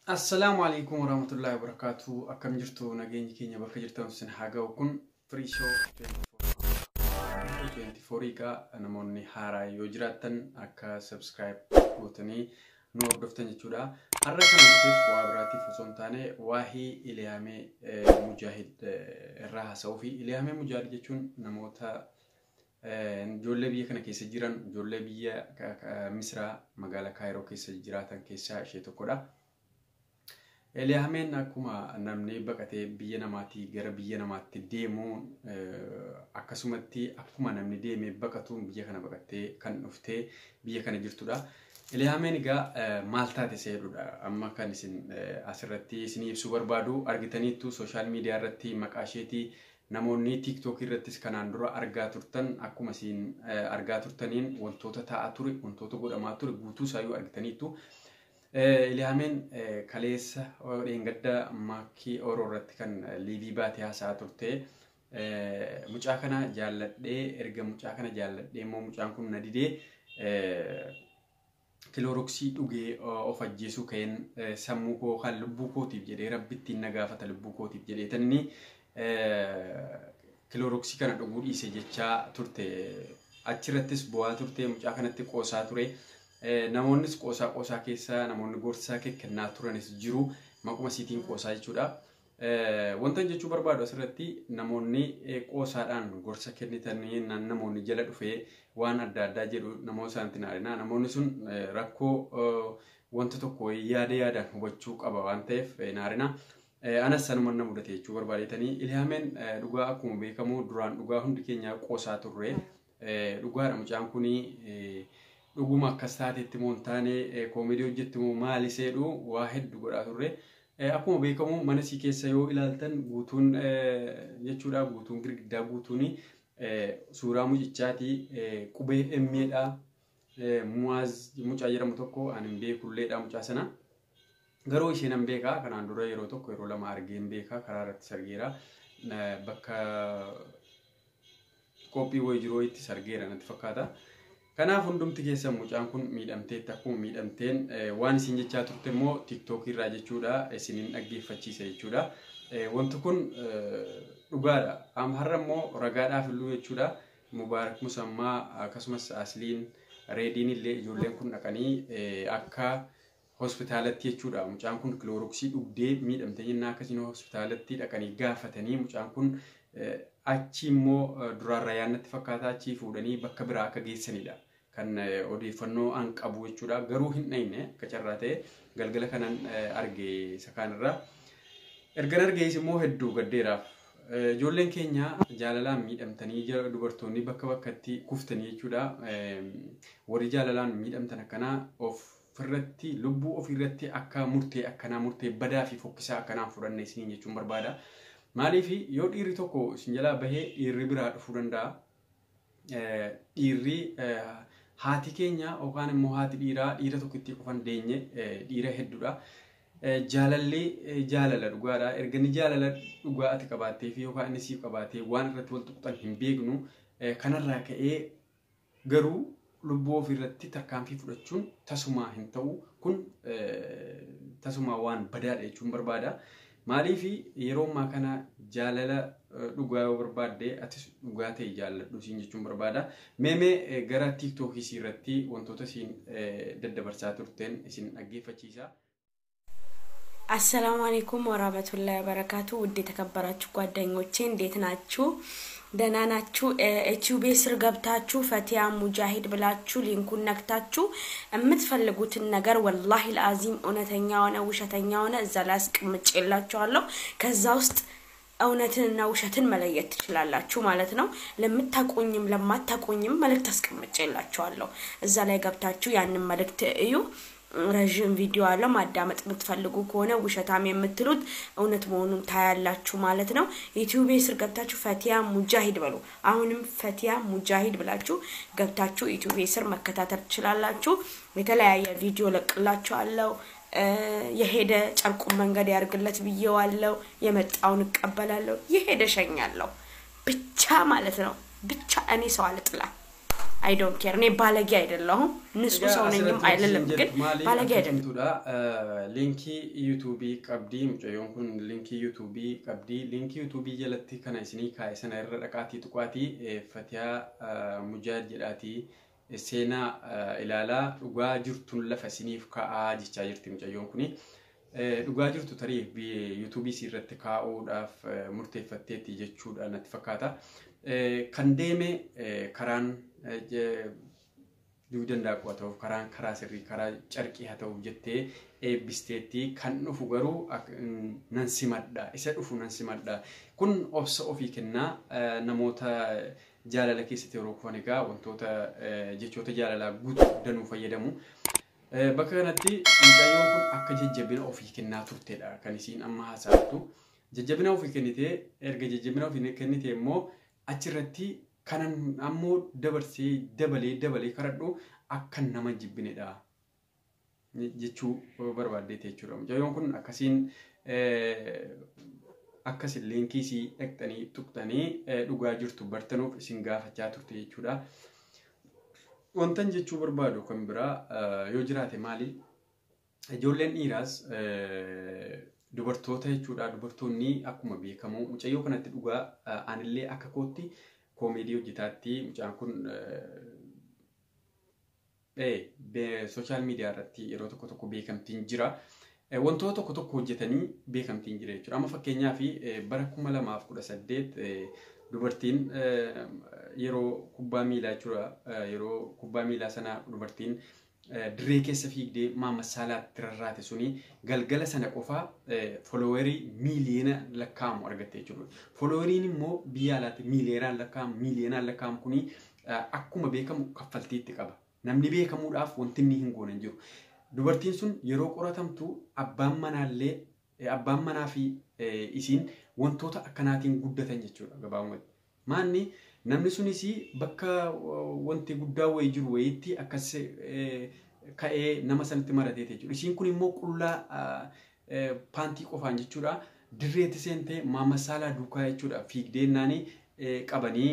Assalamu alaikum warahmatullahi wabarakatuh. Akkam jirtu nageenyi keenya bakka jirtan sin haga'u kun free show 24 ga namoonni haaraa yoo jiraattan akka subscribe gootanii nu hordoftan jechuudha. Har'a kana nuti waa biraatiif osoo hin taane waahii Iliyaamee Mujaahid irraa haasa'uu fi Iliyaamee Mujaahid jechuun namoota ijoollee biyya kana keessa jiran ijoollee biyya Misraa magaalaa Kaayiroo keessa jiraatan keessaa ishee tokkodha. Iliyaameen akkuma namni baqatee biyya namaatii gara biyya namaatti deemuun akkasumatti akkuma namni deemee baqatuun biyya kana baqatee kan dhuftee biyya kana jirtudha. Iliyaameen egaa maal taate seedudha amma kan isin asirratti isinii ibsuu barbaadu argitaniittu sooshaal miidiyaa irratti maqaa isheetii namoonni TikTok irrattis kanaan dura argaa turtan akkuma isin argaa turtaniin wantoota ta'aa ture wantoota godhamaa ture guutuu isaayyuu argitaniittu. Iliyaameen kaleessa dheengadda maakii Oromoo irratti kan liivii baatee haasaa turte mucaa kana jaalladhee erga mucaa kana jaalladhee immoo mucaan kun na didee kilooroksii dhugee of ajjeesuu ka'een sammuu koo kan lubbuu kootiif jedhee rabbitti na gaafata lubbuu kootiif jedhee tanni kilooroksii kana dhuguu dhiise jechaa turte achirrattis bu'aa turte mucaa kanatti qoosaa ture. Namoonnis qoosaa keessa namoonni gorsaa kennaa turanis jiru maquma siitiin qoosaa jechuudha. Wanta jechuu barbaadu asirratti namoonni qoosaadhaan gorsa kennitanii namoonni jala dhufee waan adda addaa jedhu namoota isaanitti naadina. Namoonni sun rakkoo wanta tokko yaadaan hubachuu qaba waan ta'eef naarina. Anas sanuma na mudate jechuu barbaadetanii Iliyaameen dhugaa akkuma beekamu duraan dhugaa hundi keenya qoosaa turre. Dhugaadha mucaan kunii dhuguma akkas taatetti moontaane koomedii hojjetti moo maali seedhu waa hedduu godhaa turre. Akkuma beekamu mana sii keessa yoo ilaaltan guutuun jechuudha guutuun girgiddaa guutuuni suuraa mucichaati qubee emmeedha muwaaz mucaa jedhamu tokko ani hin beekulleedha mucaa sana. Garuu isheen hin beekaa kanaan dura yeroo tokko yeroo lama argee hin beekaa karaa irratti sargeera bakka qophii wayii jiroo itti sargeera natti fakkaata. Kanaaf hundumti keessa mucaan kun miidhamtee akkuma miidhamteen waan isin jechaa turte immoo TikTok irraa jechuudha isinin dhaggeeffachiisa jechuudha. Wanti kun dhugaadha. Har'a immoo ragaadhaaf illuu jechuudha. Mubaarak Musammaa akkasumas Asliin Reediin illee ijoolleen kun dhaqanii akka hospitaalatti jechuudha. Mucaan kun kilooroksii dhugdee miidhamtee jennaan akkasiin hospitaalatti dhaqanii gaafatanii mucaan kun achi immoo duraan rayaannatti fakkaataa achi fuudhanii bakka biraa akka geessanidha. Kan odeeffannoo an qabu jechuudha. Garuu hin dhayne akka carraa ta'e galgala kanan arge isa kaanirra. Ergan argees immoo hedduu gaddeeraaf. Ijoolleen keenya jaalalaan miidhamtanii dubartoonni bakka bakkatti kuftanii jechuudha. Warri jaalalaan miidhamtan akkanaa ofirratti lubbuu ofirratti akka murtee akkanaa murtee badaa fi fokkisaa akkanaan fudhanne isiniin jechuun barbaada. Maaliif yoo dhiirri tokko isin jalaa bahee dhiirri biraa dhufuu danda'a. Dhiirri haati keenya yookaan immoo haati dhiira tokkotti qofan deenye dhiira hedduudha. Jaalallee jaalala dhugaadha. Erga ni jaalala dhugaa ati qabaattee fi yookaan inni siif qabaatee waan irratti wal tuqxan hin beeknu kanarraa ka'ee garuu lubbuu ofirratti tarkaanfii fudhachuun tasuma hin ta'u kun tasuma waan badaadha jechuun barbaada. Maaliif yeroo ammaa kana jaalala dhugaa yoo barbaadde atis dhugaa ta'e jaalladhu siin jechuun barbaada. Meemee gara TikTok irratti wantoota isin daddabarsaa turteen isin dhaggeeffachiisa. አሰላሙ አለይኩም ወራህመቱላሂ ወበረካቱ ውድ የተከበራችሁ ጓደኞቼ እንዴት ናችሁ? ደህና ናችሁ? ዩቲዩብ ስር ገብታችሁ ፈቲያ ሙጃሂድ ብላችሁ ሊንኩን ነክታችሁ የምትፈልጉትን ነገር ወላሂ العظيم እውነተኛ ሆነ ውሸተኛ ሆነ እዛ ላይ አስቀምጬላችኋለሁ። ከዛ ውስጥ እውነትንና ውሸትን መለየት ትችላላችሁ ማለት ነው። ለምታቆኝም ለማታቆኝም መልእክት አስቀምጬላችኋለሁ። እዛ ላይ ገብታችሁ ያንን መልእክት እዩ። ረጅም ቪዲዮ አለ ማዳመጥ የምትፈልጉ ከሆነ ውሸታም የምትሉት እውነት መሆኑን ታያላችሁ ማለት ነው። ዩቲዩብ ስር ገብታችሁ ፈቲያ ሙጃሂድ በሉ። አሁንም ፈቲያ ሙጃሂድ ብላችሁ ገብታችሁ ዩቲዩብ ስር መከታተል ትችላላችሁ። የተለያየ ቪዲዮ ለቅላችኋለሁ። የሄደ ጨርቁ መንገድ ያርግለት ብዬዋለሁ። የመጣውን እቀበላለሁ። የሄደ ሸኛለሁ ብቻ ማለት ነው። ብቻ እኔ ሰው አልጥላ I don't care. እኔ ባለጌ አይደለሁም ንጹህ ሰው ነኝም አይደለም ግን ባለጌ አይደለም ሊንኪ ዩቲዩብ ቀብዲ ሙጨዮን ኩን ሊንኪ ዩቲዩብ ቀብዲ ሊንኪ ዩቲዩብ ጀለቲ ከና እስኒ ካይሰና ረቃቲ ጥቋቲ ፈቲያ ሙጃድ ጀዳቲ ሴና ኢላላ ዱጋ ጅርቱን ለፈሲኒፍ ካአ ጅቻ ጅርቲ ሙጨዮን ኩኒ ዱጋ ጅርቱ ተሪ ዩቲዩብ ሲረት ካኡዳፍ ሙርቴፈቴቲ ጀቹዳ ነትፈካታ ከንዴሜ ከራን duudanda qotoo karaa sirrii karaa carqii haa ta'u jettee eebbisteetti kan dhufu garuu nan simadha isa dhufu nan simadha kun obsa ofii kennaa namoota jaalala keessatti yeroo kufan egaa wantoota jechoota jaalalaa guutuu danuu fayyadamu bakka kanatti mucayyoon kun akka jajjabina ofii kennaa turtedha kan isiin amma haasa'attu jajjabina ofii kennitee erga jajjabina ofii kennitee immoo achirratti kanan ammoo dabarsee dabalee karadhu akka nama jibbinedha jechuu barbaaddeete jechuudha. Mucayyoon kun akkasiin liinkii isii dhaqxanii tuqxanii dhugaa jirtu bartanuuf isin gaafachaa turte jechuudha. Wantan jechuu barbaadu kan biraa yoo jiraate maali? Ijoolleen dhiiraas dubartoota jechuudha. Dubartoonni akkuma beekamu mucayyoo kanatti dhugaa anillee akka kootti comedy hojjetaatti mucaan kun social media irratti yeroo tokko beekamtiin jira wantoota tokko hojjetanii beekamtiin jira jechuudha amma fakkeenyaaf bara 2018 dubartiin yeroo kubbaa miilaa jechuudha yeroo kubbaa miilaa sana dubartiin dirree keessa fiigdee Maamad Saalaatti rarraate suni galgala sana qofaa followerii miiliyoona lakkaa'amu argatte jechuudha. Followeriin immoo biyya alaatti miiliyoonaan lakkaa'amu kuni akkuma beekamu kaffaltiitti qaba. Namni beekamuudhaaf wanti inni hin goone jiru. Dubartiin sun yeroo qoratamtu abbaan manaa fi isiin wantoota akkanaatiin guddatan jechuudha gabaabumatti. Maanni namni sunis bakka wanti guddaa wayii jiru wayiitti akkas ka'ee nama sanatti marateete jechuudha. Isiin kun immoo qullaa paantii qofaan jechuudha. Dirreetti seentee Maamad Saalaa duukaa jechuudha. Fiigdeennaanii qabanii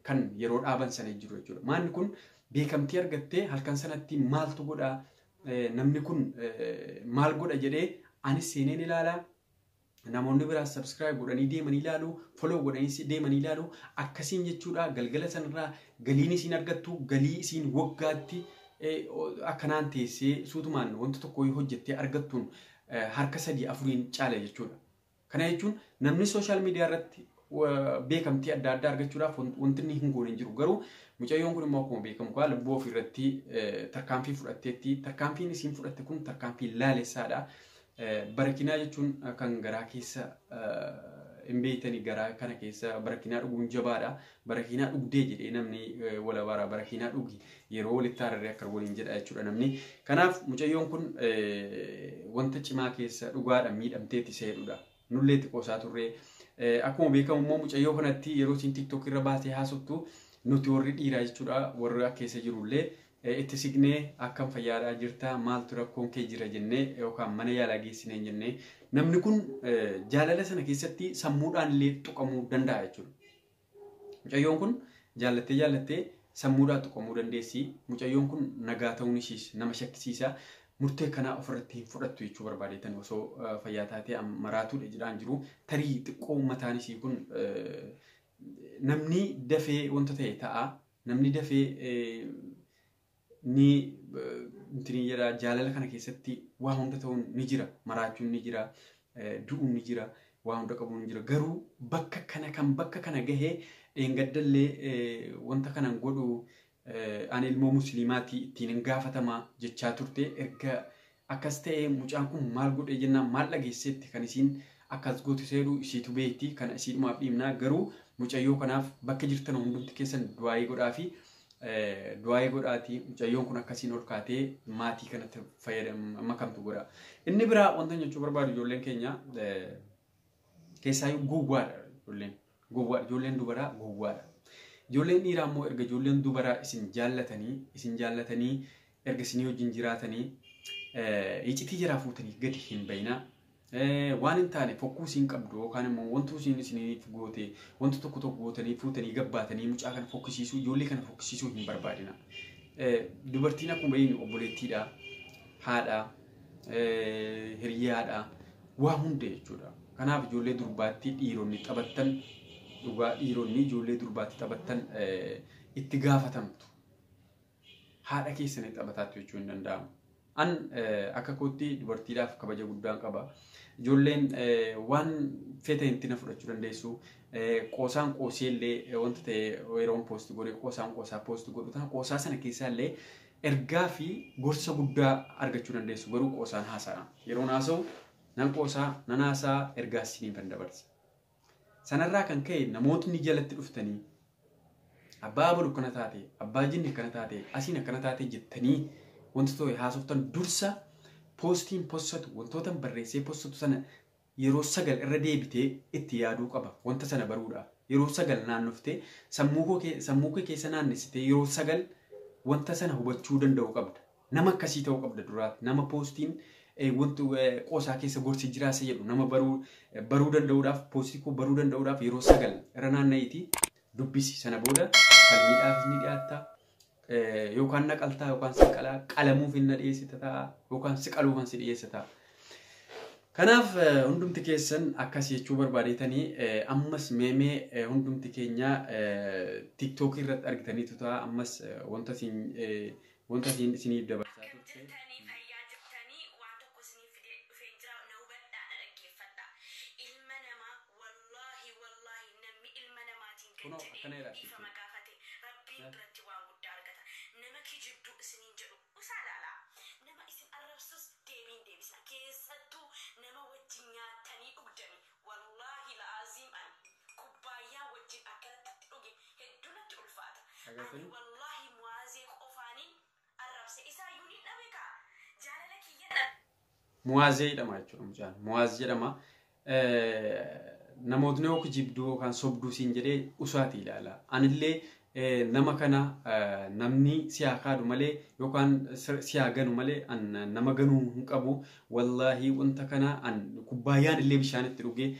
kan yeroo dhaaban sana jiru jechuudha. Maanni kun beekamtii argattee halkan sanatti maaltu godhaa namni kun maal godha jedhee anis seeneen ilaalaa. Namoonni biraa subscribe godhanii deemanii ilaalu, follow godhanii deemanii ilaalu akkasiin jechuudha galgala sanarraa galiin isiin argattu galii isiin waggaatti akkanaan teessee suutumaan wanta tokko hojjettee argattuun harka 3-4 caala jechuudha. Kana jechuun namni social media irratti beekamtii adda addaa argachuudhaaf wanti inni hin goone jiru garuu mucayyoon kun immoo akkuma beekamu kaa lubbuu ofii irratti tarkaanfii fudhatteetti tarkaanfiin isiin fudhatte kun tarkaanfii laalessaadha. Barakinaa jechuun kan garaa keessa hin beeytanii garaa kana keessa barakinaa dhuguun jabaadha. Barakinaa dhugdee jedhee namni wala bara barakinaa dhugi yeroo walitti hararee akka waliin jedha jechuudha namni. Kanaaf mucayyoon kun wanta cimaa keessa dhugaadhaan miidhamteetti seedudha. Nullee xiqqoosaa turree akkuma beekamu immoo mucayyoo kanatti yeroo isin TikTok irra baatee haasoftu nuti warri dhiiraa jechuudha warra keessa jirullee itti signee akkam fayyaadhaa jirta maaltu rakkoon kee jira jennee yookaan mana yaalaa geessinee jennee namni kun jaalala sana keessatti sammuudhaan illee tuqamuu danda'a jechuudha. Mucayyoon kun jaallattee sammuudhaan tuqamuu dandeessi. Mucayyoon kun nagaa ta'uun ishiis nama shakkisiisa. Murtee kanaa ofirratti hin fudhattu jechuu barbaadeetan osoo fayyaa taatee maraatuudha jedhaan jiru. Tarii xiqqoo mataan ishii kun namni dafee wanta ta'e ta'a. Namni dafee ni jira jaalala kana keessatti waa hunda ta'uun ni jira maraachuun ni jira du'uun ni jira waa hunda qabuun ni jira garuu bakka kana gahee dheengaddallee wanta kanan godhu ani ilmoo musliimaati ittiin gaafatamaa jechaa turte erga akkas ta'e mucaan kun maal godhe jennaan maal dhageessetti kan isiin akkas gootu seedhu isiitu beekti kana isiidhumaaf dhiibnaa garuu mucayyoo kanaaf bakka jirtan hundumti keessan du'aayii godhaafi du'aayii godhaati mucayyoon kun akkasiin ol kaatee maatii kanatti fayyadamu makamtu godha. Inni biraa wanta jechuu barbaadu ijoolleen keenya keessaa gowwaadha ijoolleen dubaraa gowwaadha. Ijoolleen dhiiraa immoo erga ijoolleen dubaraa isin jaallatanii erga isin wajjin jiraatanii icitii jiraa fuutanii gadi hin bayinaa. waan hin taane fokkuusiin qabdu yookaan immoo wantoota isiniif goote wanto tokko tokko gootanii fuutanii gabbaatanii mucaa kana fokkisiisuu ijoollee kana fokkisiisuu hin barbaadina. Dubartiin akkuma beeknu obboleettiidha, haadha, hiriyaadha, waa hunda jechuudha. Kanaaf ijoollee durbaatti dhiironni taphattan dhugaa dhiironni ijoollee durbaatti taphattan itti gaafatamtu. Haadha keessanii taphataatu jechuu hin danda'amu. An akka kootti dubartiidhaaf kabaja guddaan qaba. Ijoolleen waan fedha intina fudhachuu dandeessu. Qoosaan qooseellee wanta ta'e yeroon poosti godhe qoosaan qoosaa poosti godhu tana qoosaa sana keessaallee ergaa fi gorsa guddaa argachuu dandeessu. Garuu qoosaan haasa'a. Yeroon haasa'u nan qoosaa nan haasa'a ergaa isiniif kan dabarsa. Sanarraa kan ka'e namootni jalatti dhuftanii abbaa bulu kana taate abbaa jinni kana taate asiin akkana taate jettanii wanti ta'e haasoftan dursa poostiin postatu wantoota barreessee postatu sana yeroo sagal irra deebitee itti yaaduu qaba. Wanta sana baruudha. Yeroo sagal naannoftee sammuu kee keessa naannessitee yeroo sagal wanta sana hubachuu danda'u qabda. Nama akkasii ta'uu qabda duraatti. Nama poostiin wanti qoosaa keessa gorsi jiraasa jedhu nama baruu danda'uudhaaf poostii koo baruu danda'uudhaaf yeroo sagal irra naanna'iti dubbisi. Sana booda falmiidhaaf ni dhiyaatta. Yookaan naqaltaa yookaan siqalaa qalamuuf hin dhiyeessita ta'a yookaan siqaluuf hin dhiyeessita ta'a. Kanaaf hundumti keessan akkas jechuu barbaadeetanii ammas meemee hundumti keenya TikTok irratti argitaniitu ta'a. Ammas wanta isiniif dabarsaa turte. Kuno akkana jedhaati. Muwaazee jedhama jechuudha mucaan. Muwaazee jedhama. Namootni yoo kijibduu yookaan sobduu siin jedhee usaati ilaala. Anillee nama kana namni siyaa kaadu malee yookaan siyaa ganu malee nama ganuu hin qabu. Wallaahi wanta kana kubbaayyaan illee bishaan itti dhugee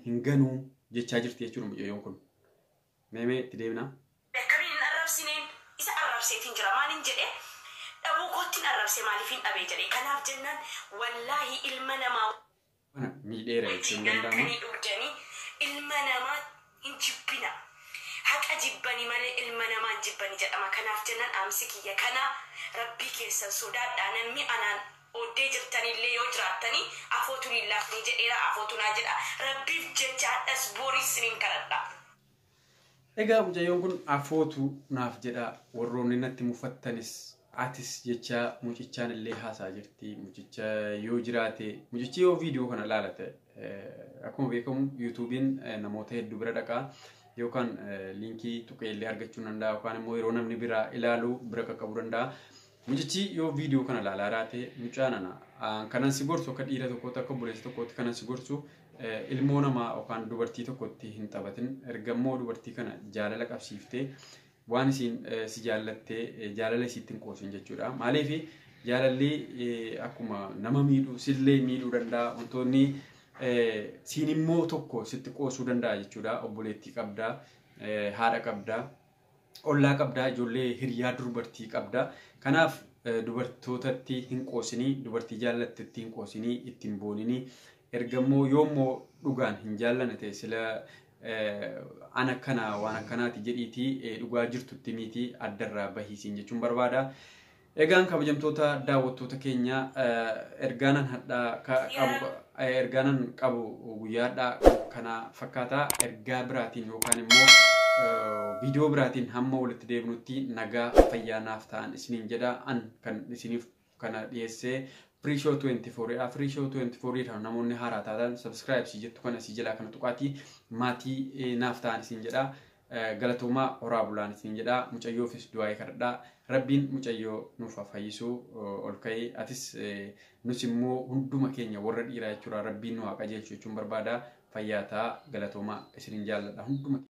hin ganuu jechaa jirti jechuudha mucayyoon kun. Meemee itti deemna. Maaliifin dhabee jedhee kanaaf jennaan wallaahi ilma namaa miidheera jechuun danda'ama. Ilma namaa hin jibbina. Haqa jibbanii malee ilma namaa hin jibbanii jedhama. Kanaaf jennaan dhaamsi kiyya kana rabbii keessan sodaadhaa namni anaan oddee jirtanillee yoo jiraattanii afootu lillaafni jedheera afootu naa jedha. Rabbiif jecha hadhas booris siniin kadhadha. Egaa mucayyoon kun afootu naaf jedha warroonni natti mufattanis. Atis jecha mucichaan illee haasaa jirti. Mucicha yoo jiraate mucichi yoo viidiyoo kana ilaalate akkuma beekamu YouTube'n namoota hedduu bira dhaqaa yookaan liinkii tuqee illee argachuu danda'a yookaan immoo yeroo namni biraa ilaalu bira qaqqabuu danda'a. Mucichi yoo viidiyoo kana ilaalaa raate mucaan kanan si gorsu akka dhiira tokkootti akka obboleessa tokkootti kanan si gorsu ilmoo namaa yookaan dubartii tokkotti hin taphatin. Erga immoo dubartii kana jaalala qabsiiftee waan isin si jaallattee jaalala isiitti hin qoosin jechuudha. Maaliif jaalalli akkuma nama miidhu sillee miidhuu danda'a. Wantoonni siin immoo tokko sitti qoosuu danda'a jechuudha. Obboleettii qabdaa, haadha qabdaa, ollaa qabdaa, ijoollee hiriyaa dubartii qabdaa. Kanaaf dubartootatti hin qoosinii, dubartii jaallattetti hin qoosinii, ittiin booninii. Erga immoo yoommoo dhugaan hin jaallanne ta'e sila ana kana waan akkanaati jedhiitii dhugaa jirtutti miti addarraa bahiisiin jechuun barbaada. Egaan kabajamtoota daawwattoota keenya ergaanan qabu guyyaadhaa kana fakkaataa ergaa biraatiin yookaan immoo viidiyoo biraatiin hamma walitti deebinutti nagaa fayyaa naaf ta'an isiniin jedha. An kan isiniif kana dhiyeessee Free Show 24 Free Show 24 irraa namoonni haaraa taatan subscribe si jettu kana si jalaa kana tuqaatii maatii naaf ta'an isin jedha. Galatoomaa horaa bulaan isin jedha. Mucayyoofis du'aa kadhadhaa. Rabbiin mucayyoo nuuf fayyisuu ol ka'ee atis nus immoo hunduma keenya warra dhiiraa jechuudha. Rabbiin nu haa qajeelchu jechuun barbaada. Fayyaa ta'a galatoomaa isiniin jaalladha hunduma